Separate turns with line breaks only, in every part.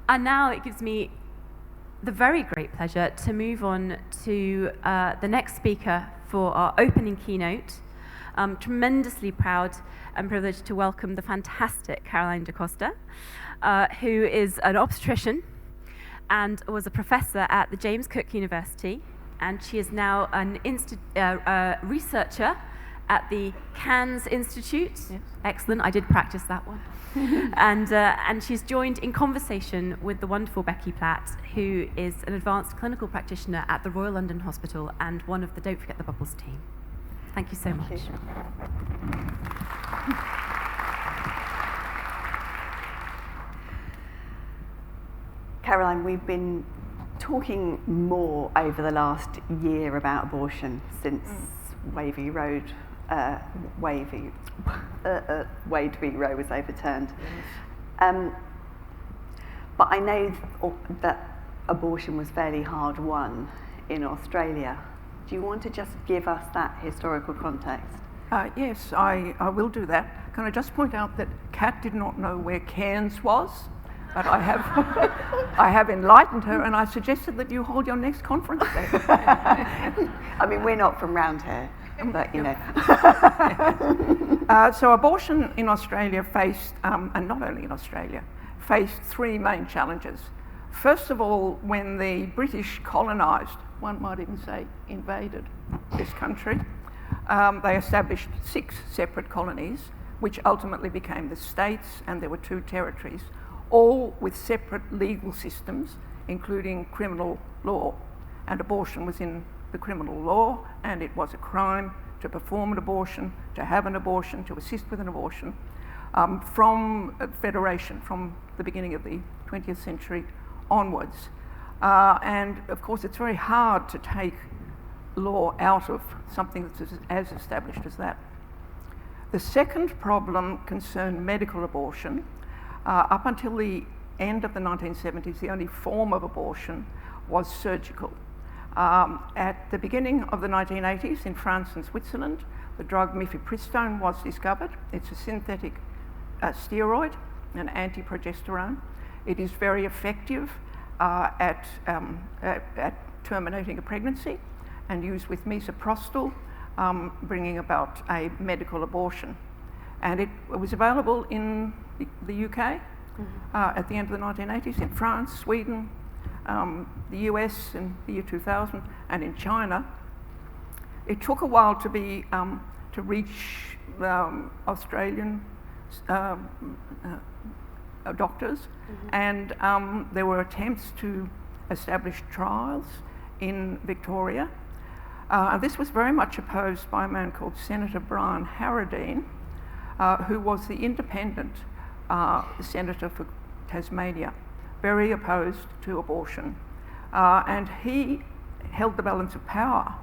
And now it gives me the very great pleasure to move on to the next speaker for our opening keynote. I'm tremendously proud and privileged to welcome the fantastic Caroline Costa, who is an obstetrician and was a professor at the James Cook University, and she is now an researcher at the Cairns Institute. Yes. Excellent, I did practice that one. And she's joined in conversation with the wonderful Becky Platt, who is an advanced clinical practitioner at the Royal London Hospital and one of the Don't Forget the Bubbles team. Thank you so much.
Thank you. Caroline, we've been talking more over the last year about abortion since Wade v. Roe was overturned. Yes. But I know that abortion was fairly hard won in Australia. Do you want to just give us that historical context?
Yes, I will do that. Can I just point out that Kat did not know where Cairns was, but I have I have enlightened her, and I suggested that you hold your next conference there.
I mean, we're not from round here, but you know.
So abortion in Australia faced, and not only in Australia, faced three main challenges. First of all, when the British colonised, one might even say invaded this country, they established 6 separate colonies, which ultimately became the states, and there were 2 territories, all with separate legal systems, including criminal law. And abortion was in the criminal law, and it was a crime to perform an abortion, to have an abortion, to assist with an abortion, from Federation, from the beginning of the 20th century onwards. And of course, it's very hard to take law out of something that's as established as that. The second problem concerned medical abortion. Up until the end of the 1970s, the only form of abortion was surgical. At the beginning of the 1980s in France and Switzerland, the drug mifepristone was discovered. It's a synthetic steroid, an anti-progesterone. It is very effective at terminating a pregnancy and used with misoprostol, bringing about a medical abortion. And it was available in the UK at the end of the 1980s, in France, Sweden, the US in the year 2000, and in China. It took a while to reach Australian doctors, and there were attempts to establish trials in Victoria. This was very much opposed by a man called Senator Brian Harradine, who was the independent senator for Tasmania, very opposed to abortion. And he held the balance of power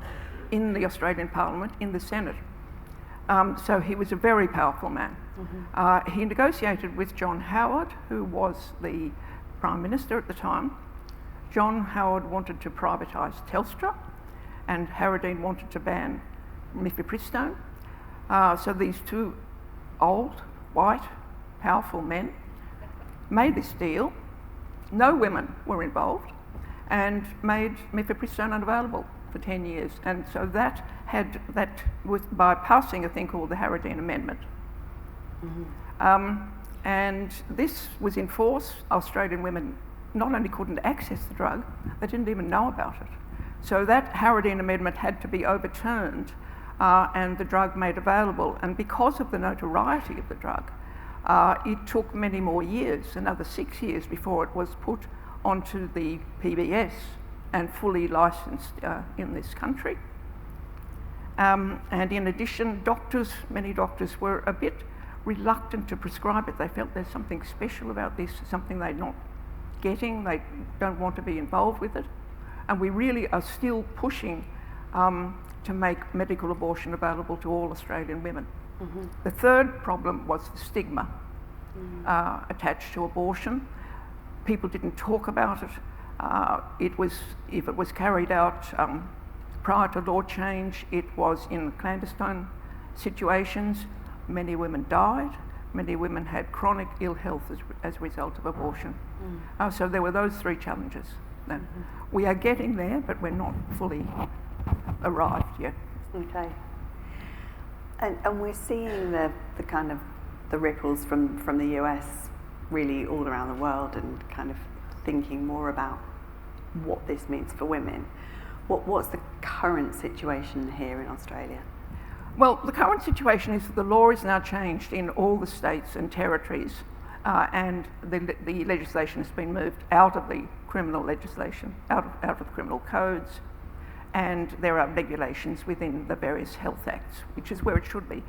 in the Australian Parliament, in the Senate. So he was a very powerful man. He negotiated with John Howard, who was the Prime Minister at the time. John Howard wanted to privatise Telstra, and Harradine wanted to ban mifepristone. So these 2 old, white, powerful men made this deal. No women were involved, and made mifepristone unavailable for 10 years. And so that was by passing a thing called the Harradine Amendment. And this was in force. Australian women not only couldn't access the drug, they didn't even know about it. So that Harradine Amendment had to be overturned and the drug made available. And because of the notoriety of the drug, it took many more years, another 6 years, before it was put onto the PBS and fully licensed in this country. And in addition, many doctors were a bit reluctant to prescribe it. They felt there's something special about this, something they're not getting, they don't want to be involved with it. And we really are still pushing to make medical abortion available to all Australian women. The third problem was the stigma attached to abortion. People didn't talk about it. If it was carried out prior to law change, it was in clandestine situations. Many women died. many women had chronic ill health as a result of abortion. So there were those three challenges. We are getting there, but we're not fully arrived yet.
Okay. And we're seeing the kind of the ripples from the US really all around the world, and kind of thinking more about what this means for women. What's the current situation here in Australia?
Well, the current situation is that the law is now changed in all the states and territories, and the legislation has been moved out of the criminal legislation, out of the criminal codes, and there are regulations within the various health acts, which is where it should be.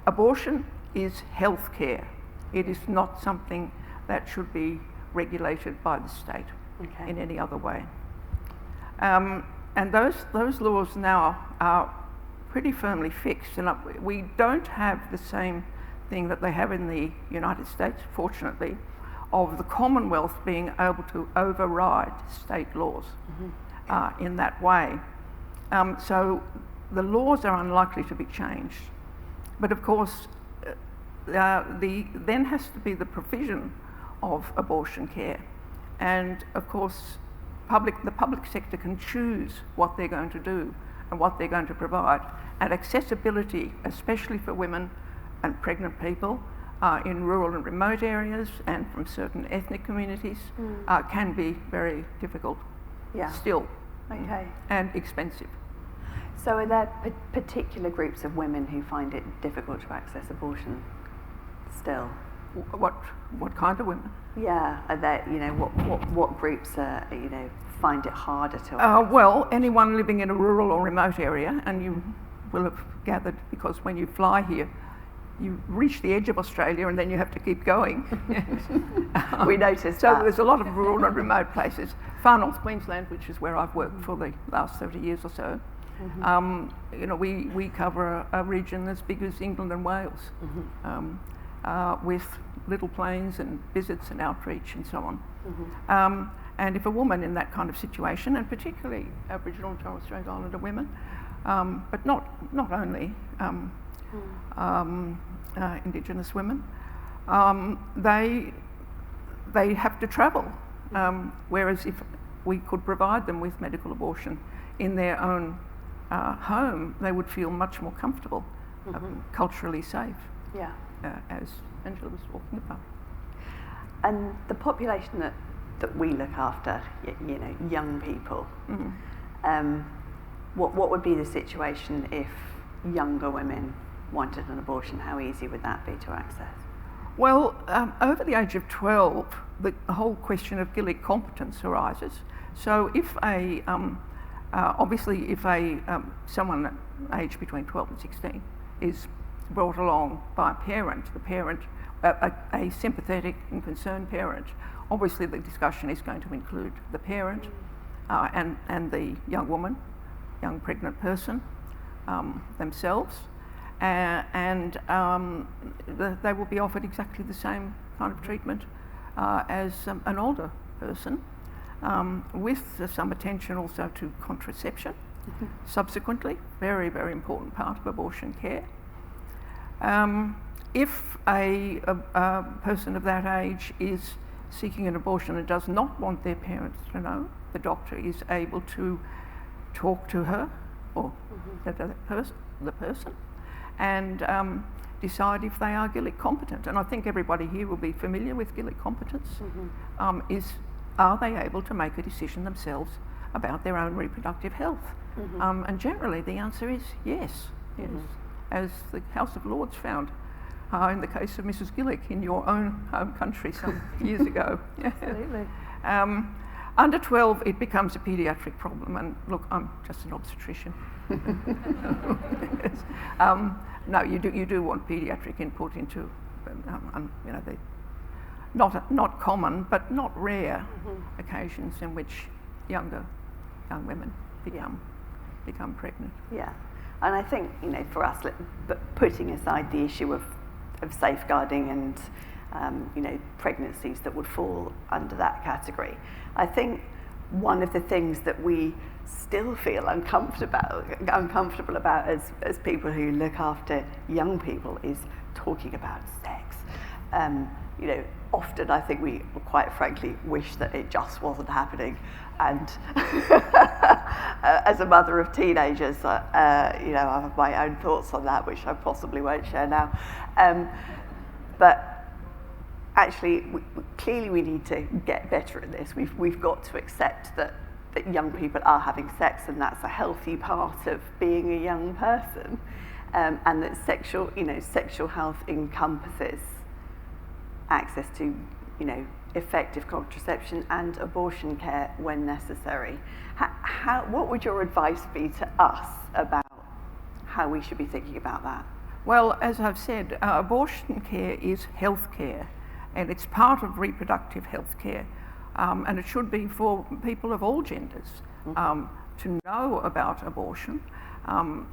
Abortion is health care. It is not something that should be regulated by the state in any other way. And those laws now are pretty firmly fixed, and we don't have the same thing that they have in the United States, fortunately, of the Commonwealth being able to override state laws in that way. So the laws are unlikely to be changed. But of course, then has to be the provision of abortion care. And of course, the public sector can choose what they're going to do and what they're going to provide. And accessibility, especially for women and pregnant people in rural and remote areas and from certain ethnic communities, can be very difficult still. And expensive.
So are there particular groups of women who find it difficult to access abortion still?
What kind of women?
Yeah, are there, what groups find it harder to access?
Well, anyone living in a rural or remote area, and you will have gathered, because when you fly here, you reach the edge of Australia and then you have to keep going.
We noticed
So
that.
there's a lot of rural and remote places. Far North Queensland, which is where I've worked for the last 30 years or so, we cover a region as big as England and Wales, with little planes and visits and outreach and so on. And if a woman in that kind of situation, and particularly Aboriginal and Torres Strait Islander women, but not only Indigenous women, they have to travel. Whereas if we could provide them with medical abortion in their own home, they would feel much more comfortable, culturally safe, as Angela was talking about.
And the population that we look after, young people, what would be the situation if younger women wanted an abortion? How easy would that be to access?
Well, over the age of 12, the whole question of gillic competence arises. So if obviously if someone aged between 12 and 16 is brought along by a parent, a sympathetic and concerned parent, obviously the discussion is going to include the parent and the young pregnant person themselves, and they will be offered exactly the same kind of treatment as an older person, with some attention also to contraception. Subsequently, very, very important part of abortion care. If a person of that age is seeking an abortion and does not want their parents to know, the doctor is able to talk to her or the person and decide if they are gillic competent. And I think everybody here will be familiar with gillic competence. Are they able to make a decision themselves about their own reproductive health? And generally the answer is yes, as the House of Lords found in the case of Mrs. Gillick in your own home country some years ago.
Absolutely.
Under 12, it becomes a paediatric problem, and look, I'm just an obstetrician. No, you do want paediatric input into, the not common but not rare occasions in which young women become pregnant.
Yeah, and I think for us, putting aside the issue of safeguarding and pregnancies that would fall under that category, I think one of the things that we still feel uncomfortable about as people who look after young people is talking about sex. You know, often I think we quite frankly wish that it just wasn't happening. And as a mother of teenagers, you know, I have my own thoughts on that, which I possibly won't share now. But actually, clearly we need to get better at this. We've got to accept that young people are having sex, and that's a healthy part of being a young person, and that sexual health encompasses access to, you know, effective contraception and abortion care when necessary. What would your advice be to us about how we should be thinking about that?
Well, as I've said, abortion care is health care, and it's part of reproductive health care, and it should be for people of all genders to know about abortion,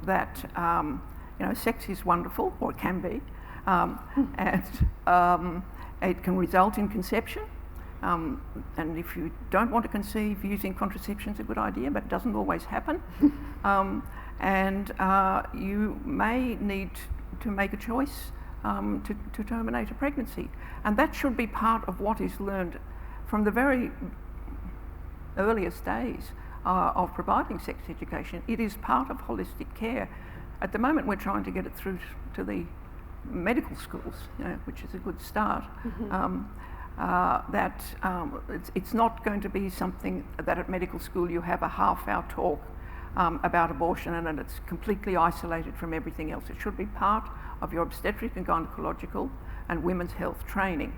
that you know, sex is wonderful, or it can be, and it can result in conception, and if you don't want to conceive, using contraception is a good idea, but it doesn't always happen. And you may need to make a choice to terminate a pregnancy. And that should be part of what is learned from the very earliest days of providing sex education. It is part of holistic care. At the moment, we're trying to get it through to the medical schools, you know, which is a good start. It's not going to be something that at medical school you have a half-hour talk about abortion and it's completely isolated from everything else. It should be part of your obstetric and gynecological and women's health training.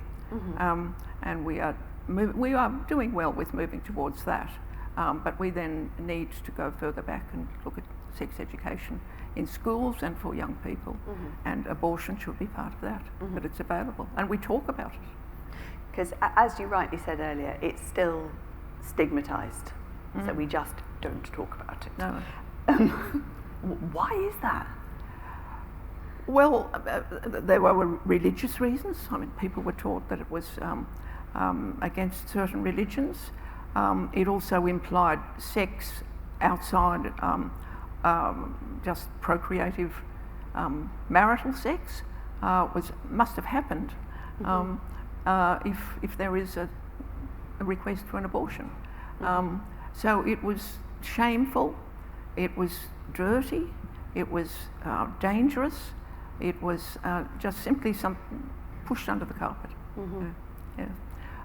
And we are doing well with moving towards that. But we then need to go further back and look at sex education in schools and for young people. And abortion should be part of that, but it's available. And we talk about it.
Because as you rightly said earlier, it's still stigmatised. So we just don't talk about it.
No.
Why is that?
Well, there were religious reasons. I mean, people were taught that it was against certain religions. It also implied sex outside just procreative marital sex must have happened if there is a request for an abortion. So it was shameful, it was dirty, it was dangerous, it was just simply pushed under the carpet.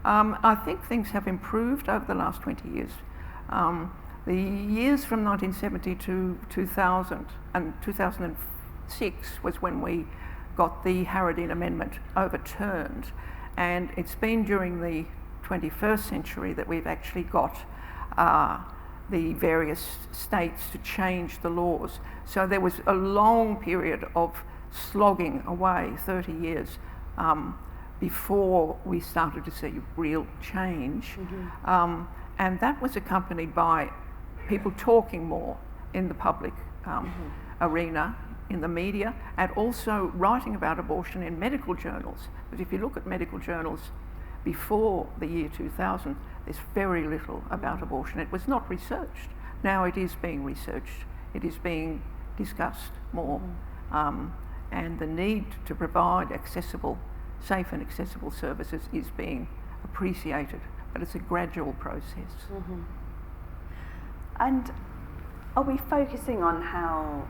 I think things have improved over the last 20 years. The years from 1970 to 2000 and 2006 was when we got the Harradine Amendment overturned, and it's been during the 21st century that we've actually got the various states to change the laws. So there was a long period of slogging away, 30 years, before we started to see real change. And that was accompanied by people talking more in the public arena, in the media, and also writing about abortion in medical journals. Because if you look at medical journals before the year 2000, there's very little about abortion. It was not researched. Now it is being researched. It is being discussed more. And the need to provide safe and accessible services is being appreciated, but it's a gradual process.
And are we focusing on how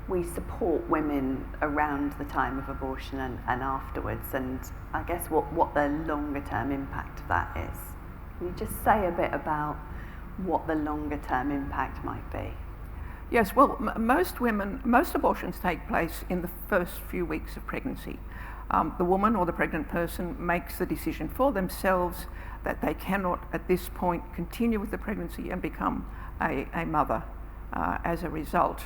we support women around the time of abortion and afterwards, and I guess what the longer term impact of that is? Can you just say a bit about what the longer term impact might be?
Yes, well, most abortions take place in the first few weeks of pregnancy. The woman or the pregnant person makes the decision for themselves that they cannot at this point continue with the pregnancy and become a mother as a result.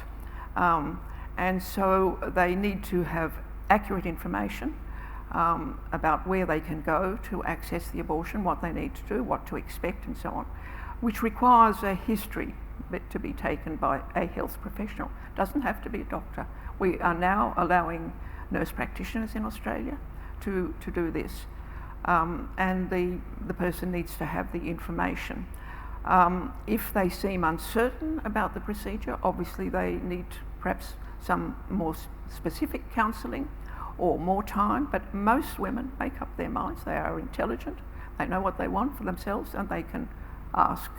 And so they need to have accurate information about where they can go to access the abortion, what they need to do, what to expect and so on, which requires a history to be taken by a health professional. Doesn't have to be a doctor. We are now allowing nurse practitioners in Australia to do this. And the person needs to have the information. If they seem uncertain about the procedure, obviously they need perhaps some more specific counselling, or more time, but most women make up their minds. They are intelligent, they know what they want for themselves, and they can ask.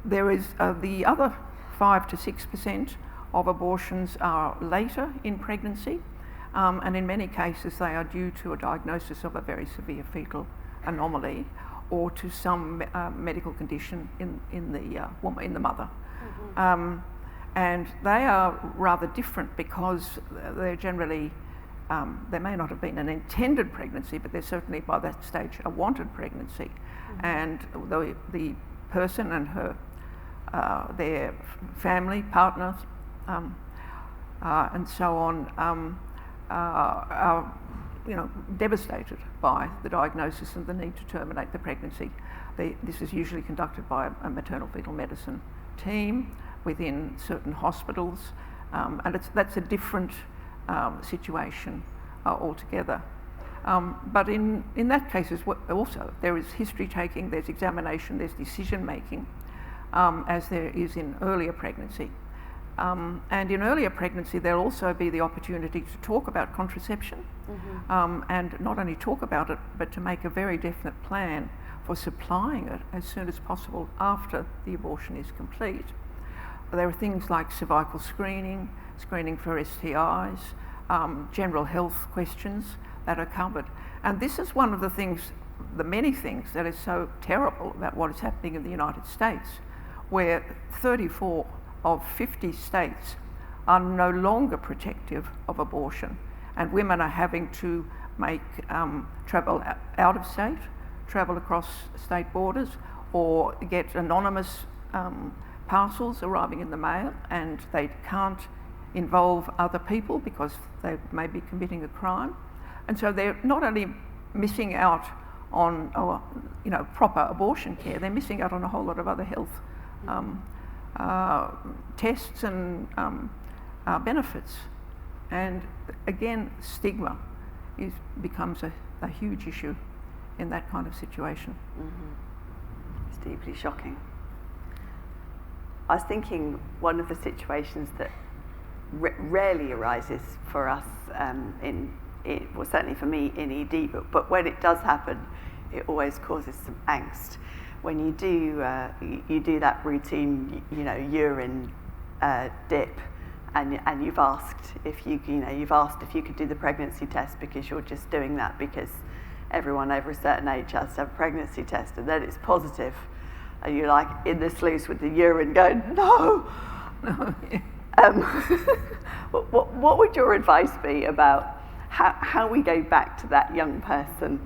There is the other 5 to 6% of abortions are later in pregnancy, and in many cases they are due to a diagnosis of a very severe fetal anomaly or to some medical condition in the mother. And they are rather different because they're generally, there may not have been an intended pregnancy, but they're certainly by that stage a wanted pregnancy. And the person and their family, partners, and so on, are devastated by the diagnosis and the need to terminate the pregnancy. This is usually conducted by a maternal fetal medicine team within certain hospitals, and that's a different situation altogether. But in that case also there is history taking, there's examination, there's decision making, as there is in earlier pregnancy. And in earlier pregnancy there'll also be the opportunity to talk about contraception, and not only talk about it but to make a very definite plan for supplying it as soon as possible after the abortion is complete. There are things like cervical screening for STIs, general health questions that are covered. And this is one of the many things that is so terrible about what is happening in the United States, where 34 of 50 states are no longer protective of abortion, and women are having to make travel out of state, travel across state borders, or get anonymous parcels arriving in the mail, and they can't involve other people because they may be committing a crime. And so they're not only missing out on proper abortion care, they're missing out on a whole lot of other health tests and benefits. And again, stigma becomes a huge issue in that kind of situation.
It's deeply shocking. I was thinking one of the situations that rarely arises for us well, certainly for me in ED, but when it does happen, it always causes some angst. When you do that routine, urine dip, and you've asked if you could do the pregnancy test because you're just doing that because everyone over a certain age has to have a pregnancy test, and then it's positive, and you're like in the sluice with the urine going, no. What would your advice be about how we go back to that young person?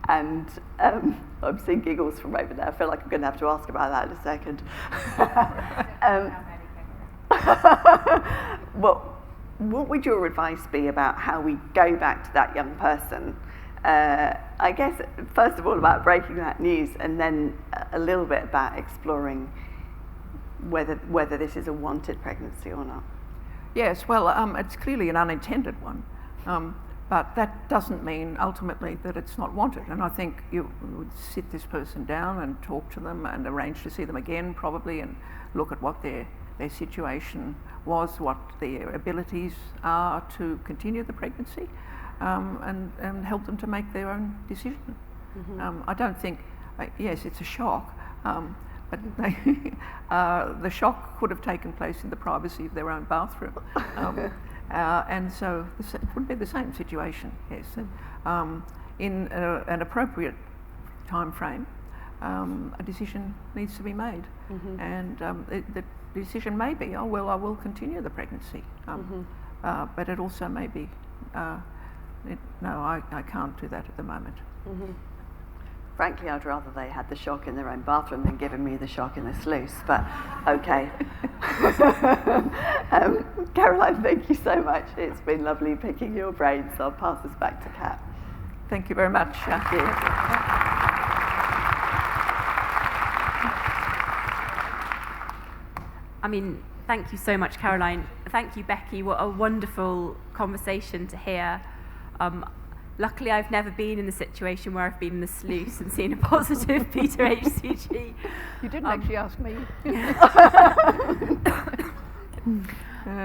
And I'm seeing giggles from over there. I feel like I'm going to have to ask about that in a second. What would your advice be about how we go back to that young person? I guess, first of all, about breaking that news, and then a little bit about exploring whether this is a wanted pregnancy or not.
Yes, well, it's clearly an unintended one. But that doesn't mean ultimately that it's not wanted. And I think you would sit this person down and talk to them and arrange to see them again probably, and look at what their situation was, what their abilities are to continue the pregnancy, and help them to make their own decision. I don't think, yes, it's a shock, but the shock could have taken place in the privacy of their own bathroom. And so it would be the same situation, yes. In an appropriate time frame, a decision needs to be made. And the decision may be, I will continue the pregnancy. But it also may be, no, I can't do that at the moment.
Frankly, I'd rather they had the shock in their own bathroom than giving me the shock in the sluice, but okay. Caroline, thank you so much. It's been lovely picking your brains. I'll pass this back to Kat.
Thank you very much.
Thank you.
I mean, thank you so much, Caroline. Thank you, Becky. What a wonderful conversation to hear. Luckily, I've never been in the situation where I've been in the sluice and seen a positive beta HCG.
You didn't actually ask me.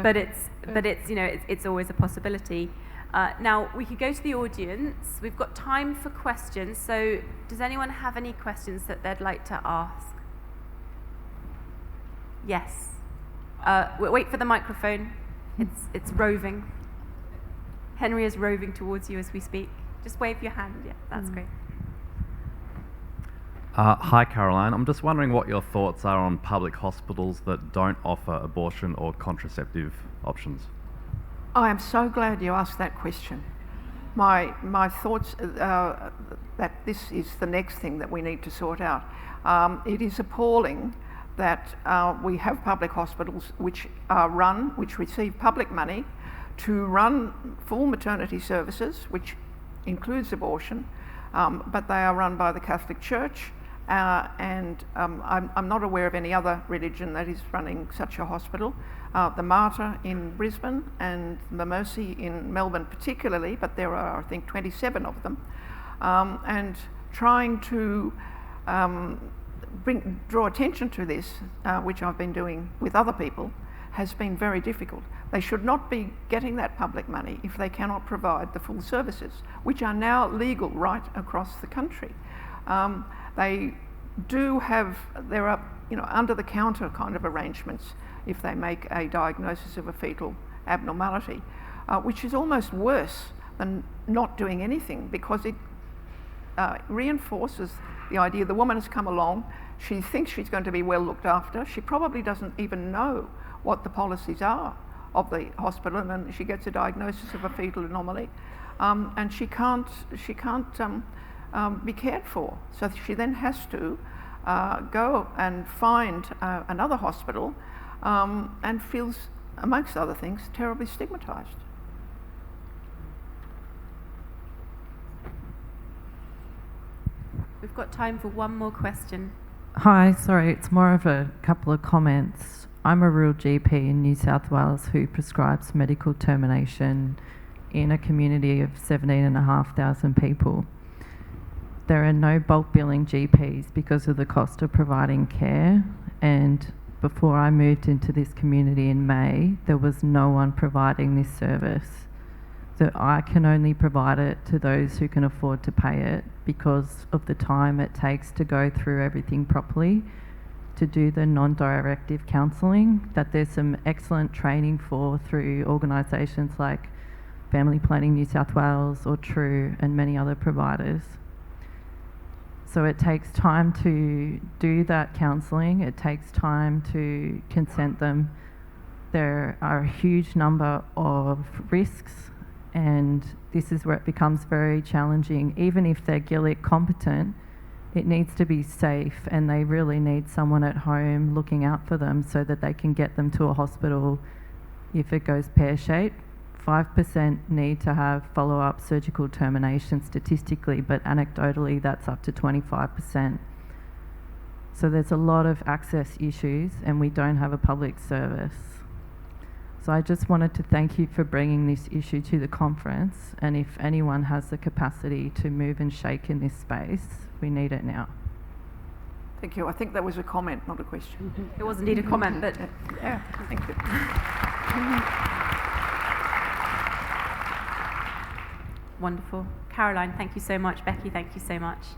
but it's always a possibility. Now we could go to the audience. We've got time for questions. So does anyone have any questions that they'd like to ask? Yes. Wait for the microphone. It's roving. Henry is roving towards you as we speak. Just wave your hand. Yeah, that's great.
Hi, Caroline. I'm just wondering what your thoughts are on public hospitals that don't offer abortion or contraceptive options.
I am so glad you asked that question. My thoughts that this is the next thing that we need to sort out. It is appalling that we have public hospitals which receive public money to run full maternity services, which includes abortion, but they are run by the Catholic Church, and I'm not aware of any other religion that is running such a hospital. The Mater in Brisbane and the Mercy in Melbourne particularly, but there are, I think, 27 of them, and trying to draw attention to this, which I've been doing with other people, has been very difficult. They should not be getting that public money if they cannot provide the full services, which are now legal right across the country. They do have, there are under-the-counter kind of arrangements if they make a diagnosis of a fetal abnormality, which is almost worse than not doing anything, because it reinforces the idea the woman has come along, she thinks she's going to be well looked after, she probably doesn't even know what the policies are of the hospital, and then she gets a diagnosis of a fetal anomaly, and she can't be cared for. So she then has to go and find another hospital, and feels, amongst other things, terribly stigmatised.
We've got time for one more question.
Hi, sorry, it's more of a couple of comments. I'm a rural GP in New South Wales who prescribes medical termination in a community of 17,500 people. There are no bulk billing GPs because of the cost of providing care, and before I moved into this community in May, there was no one providing this service. So I can only provide it to those who can afford to pay it because of the time it takes to go through everything properly, to do the non-directive counselling that there's some excellent training for through organisations like Family Planning New South Wales or True and many other providers. So it takes time to do that counselling, it takes time to consent them. There are a huge number of risks, and this is where it becomes very challenging. Even if they're GILIC competent, it needs to be safe, and they really need someone at home looking out for them so that they can get them to a hospital if it goes pear-shaped. 5% need to have follow-up surgical termination statistically, but anecdotally that's up to 25%. So there's a lot of access issues, and we don't have a public service. So I just wanted to thank you for bringing this issue to the conference, and if anyone has the capacity to move and shake in this space, we need it now.
Thank you. I think that was a comment, not a question.
It was indeed a comment, but
yeah, thank you.
Wonderful. Caroline, thank you so much. Becky, thank you so much.